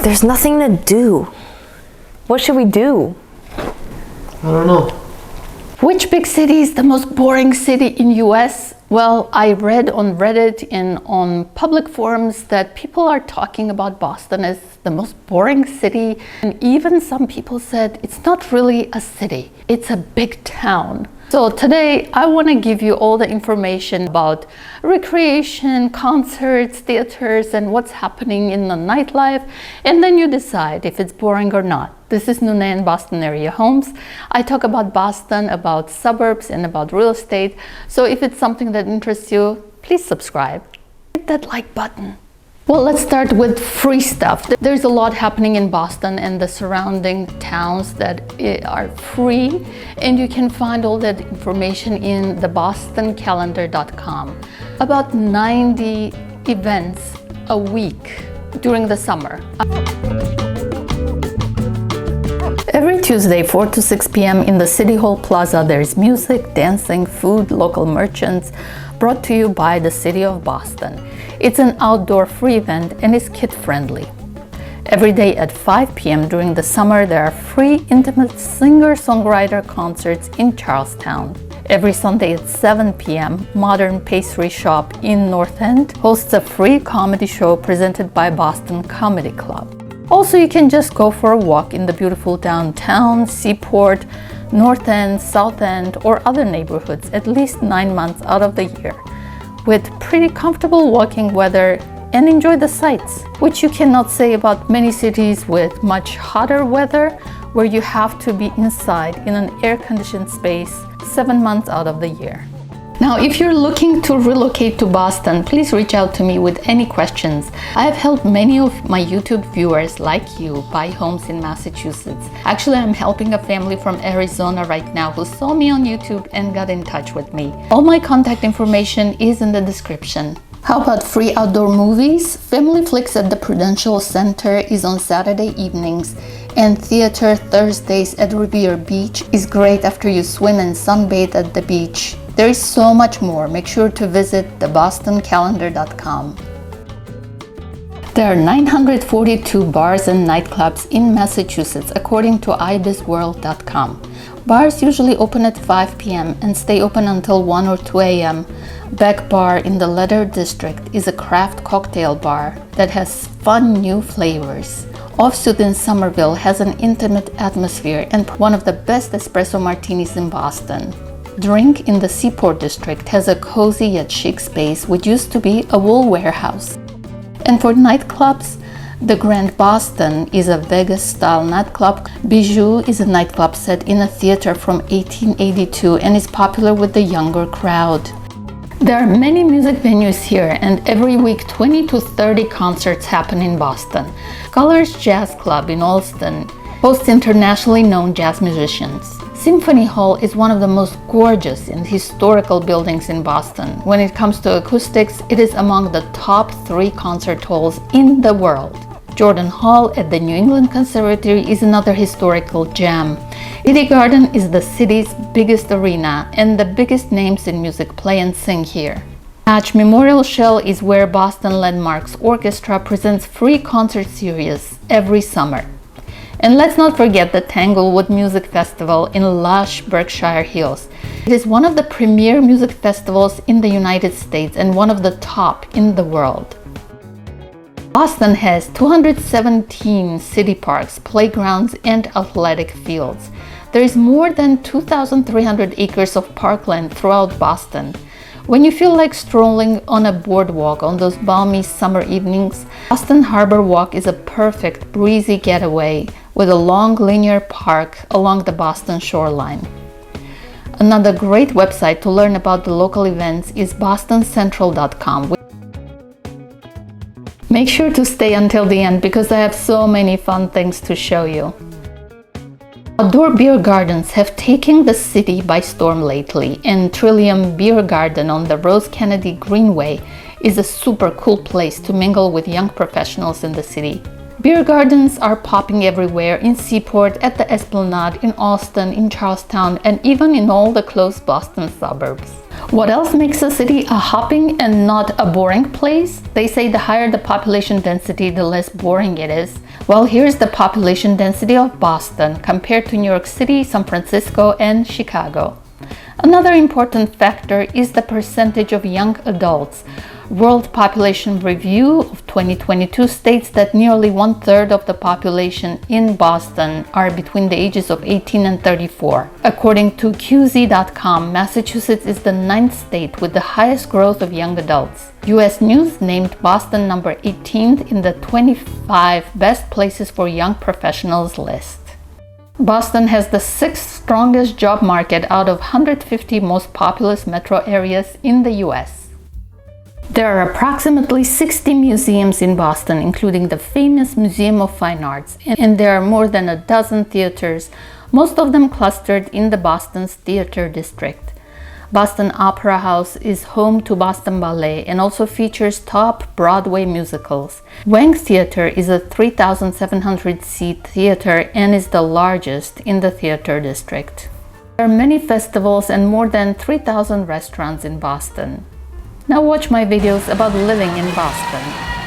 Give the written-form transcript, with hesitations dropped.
There's nothing to do. What should we do? I don't know. Which big city is the most boring city in US? Well, I read on Reddit and on public forums that people are talking about Boston as the most boring city. And even some people said it's not really a city, it's a big town. So today I want to give you all the information about recreation, concerts, theaters, and what's happening in the nightlife, and then you decide if it's boring or not. This is Noune and Boston Area Homes. I talk about Boston, about suburbs, and about real estate. So if it's something that interests you, please subscribe. Hit that like button. Well, let's start with free stuff. There's a lot happening in Boston and the surrounding towns that are free, and you can find all that information in the bostoncalendar.com. About 90 events a week during the summer. Every Tuesday, 4 to 6 p.m. in the City Hall Plaza, there's music, dancing, food, local merchants, brought to you by the City of Boston. It's an outdoor free event and is kid-friendly. Every day at 5 p.m. during the summer, there are free, intimate singer-songwriter concerts in Charlestown. Every Sunday at 7 p.m., Modern Pastry Shop in North End hosts a free comedy show presented by Boston Comedy Club. Also, you can just go for a walk in the beautiful downtown, Seaport, North End, South End, or other neighborhoods at least 9 months out of the year, with pretty comfortable walking weather, and enjoy the sights, which you cannot say about many cities with much hotter weather, where you have to be inside in an air-conditioned space 7 months out of the year. Now, if you're looking to relocate to Boston, please reach out to me with any questions. I have helped many of my YouTube viewers like you buy homes in Massachusetts. Actually, I'm helping a family from Arizona right now who saw me on YouTube and got in touch with me. All my contact information is in the description. How about free outdoor movies? Family Flicks at the Prudential Center is on Saturday evenings, and Theater Thursdays at Revere Beach is great after you swim and sunbathe at the beach. There is so much more. Make sure to visit thebostoncalendar.com. There are 942 bars and nightclubs in Massachusetts, according to ibisworld.com. Bars usually open at 5 p.m. and stay open until 1 or 2 a.m. Beck Bar in the Leather District is a craft cocktail bar that has fun new flavors. Offsuit in Somerville has an intimate atmosphere and one of the best espresso martinis in Boston. Drink in the Seaport District has a cozy yet chic space which used to be a wool warehouse. And for nightclubs, the Grand Boston is a Vegas-style nightclub. Bijou is a nightclub set in a theater from 1882 and is popular with the younger crowd. There are many music venues here, and every week 20 to 30 concerts happen in Boston. Scholars Jazz Club in Allston hosts internationally known jazz musicians. Symphony Hall is one of the most gorgeous and historical buildings in Boston. When it comes to acoustics, it is among the top 3 concert halls in the world. Jordan Hall at the New England Conservatory is another historical gem. TD Garden is the city's biggest arena, and the biggest names in music play and sing here. Hatch Memorial Shell is where Boston Landmarks Orchestra presents free concert series every summer. And let's not forget the Tanglewood Music Festival in lush Berkshire Hills. It is one of the premier music festivals in the United States and one of the top in the world. Boston has 217 city parks, playgrounds, and athletic fields. There is more than 2,300 acres of parkland throughout Boston. When you feel like strolling on a boardwalk on those balmy summer evenings, Boston Harbor Walk is a perfect breezy getaway with a long linear park along the Boston shoreline. Another great website to learn about the local events is bostoncentral.com. Make sure to stay until the end because I have so many fun things to show you. Outdoor beer gardens have taken the city by storm lately, and Trillium Beer Garden on the Rose Kennedy Greenway is a super cool place to mingle with young professionals in the city. Beer gardens are popping everywhere in Seaport, at the Esplanade, in Austin, in Charlestown, and even in all the close Boston suburbs. What else makes a city a hopping and not a boring place? They say the higher the population density, the less boring it is. Well, here's the population density of Boston compared to New York City, San Francisco, and Chicago. Another important factor is the percentage of young adults. World Population Review of 2022 states that nearly 1/3 of the population in Boston are between the ages of 18 and 34. According to QZ.com, Massachusetts is the 9th state with the highest growth of young adults. US News named Boston number 18th in the 25 best places for young professionals list. Boston has the 6th strongest job market out of 150 most populous metro areas in the US. There are approximately 60 museums in Boston, including the famous Museum of Fine Arts, and there are more than a dozen theaters, most of them clustered in the Boston's theater district. Boston Opera House is home to Boston Ballet and also features top Broadway musicals. Wang Theater is a 3,700-seat theater and is the largest in the theater district. There are many festivals and more than 3,000 restaurants in Boston. Now watch my videos about living in Boston.